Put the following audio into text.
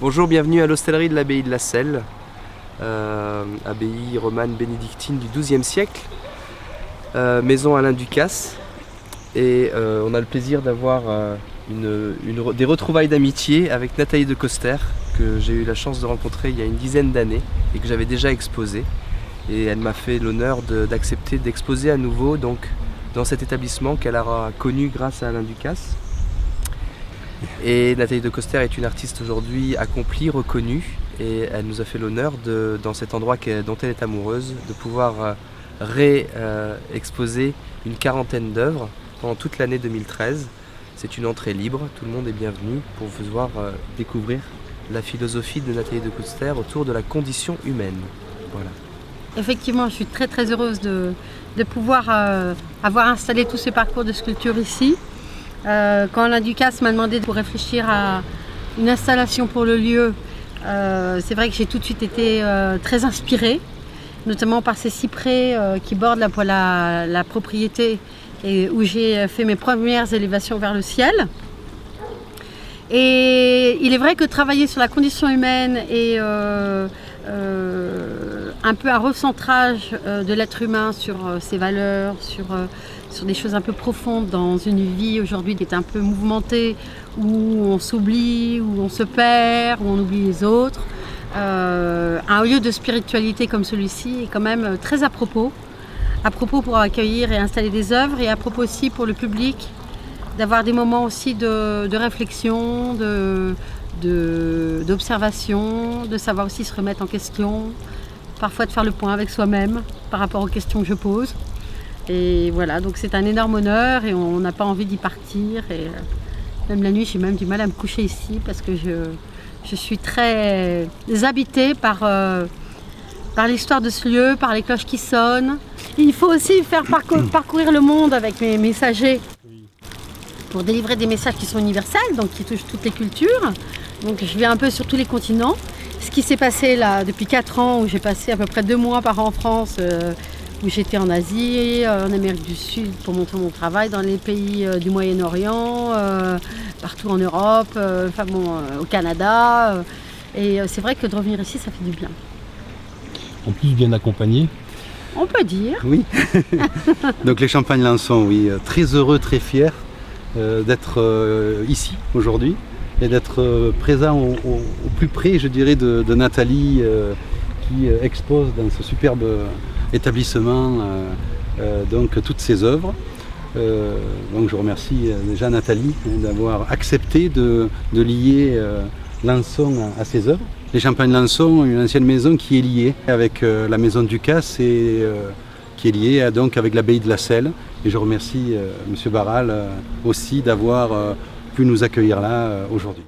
Bonjour, bienvenue à l'hostellerie de l'abbaye de la Selle, abbaye romane bénédictine du XIIe siècle, maison Alain Ducasse. Et on a le plaisir d'avoir des retrouvailles d'amitié avec Nathalie de Coster, que j'ai eu la chance de rencontrer il y a une dizaine d'années et que j'avais déjà exposé. Et elle m'a fait l'honneur d'accepter d'exposer à nouveau donc, dans cet établissement qu'elle aura connu grâce à Alain Ducasse. Et Nathalie de Coster est une artiste aujourd'hui accomplie, reconnue, et elle nous a fait l'honneur, dans cet endroit dont elle est amoureuse, de pouvoir exposer une quarantaine d'œuvres pendant toute l'année 2013. C'est une entrée libre, tout le monde est bienvenu pour pouvoir découvrir la philosophie de Nathalie de Coster autour de la condition humaine. Voilà. Effectivement, je suis très très heureuse de pouvoir avoir installé tous ces parcours de sculpture ici. Quand Alain Ducasse m'a demandé de réfléchir à une installation pour le lieu, c'est vrai que j'ai tout de suite été très inspirée, notamment par ces cyprès qui bordent la propriété et où j'ai fait mes premières élévations vers le ciel. Et il est vrai que travailler sur la condition humaine et un peu un recentrage de l'être humain sur ses valeurs, sur des choses un peu profondes dans une vie aujourd'hui qui est un peu mouvementée, où on s'oublie, où on se perd, où on oublie les autres. Un lieu de spiritualité comme celui-ci est quand même très à propos pour accueillir et installer des œuvres, et à propos aussi pour le public d'avoir des moments aussi de réflexion, d'observation, de savoir aussi se remettre en question, parfois de faire le point avec soi-même par rapport aux questions que je pose. Et voilà, donc c'est un énorme honneur et on n'a pas envie d'y partir. Et même la nuit, j'ai même du mal à me coucher ici parce que je suis très habitée par l'histoire de ce lieu, par les cloches qui sonnent. Il faut aussi faire parcourir le monde avec mes messagers pour délivrer des messages qui sont universels, donc qui touchent toutes les cultures. Donc je vais un peu sur tous les continents. Ce qui s'est passé là depuis 4 ans, où j'ai passé à peu près 2 mois par an en France, où j'étais en Asie, en Amérique du Sud pour montrer mon travail, dans les pays du Moyen-Orient, partout en Europe, au Canada. Et c'est vrai que de revenir ici, ça fait du bien. En plus bien accompagné. On peut dire. Oui. Donc les Champagnes-Lançon, oui, très heureux, très fiers d'être ici aujourd'hui et d'être présent au plus près, je dirais, de Nathalie qui expose dans ce superbe établissement donc toutes ses œuvres. Donc je remercie déjà Nathalie d'avoir accepté de lier Lançon à ses œuvres. Les Champagnes-Lançon, une ancienne maison qui est liée avec la maison Ducasse et qui est liée donc avec l'abbaye de la Selle. Et je remercie M. Barral aussi d'avoir pu nous accueillir là aujourd'hui.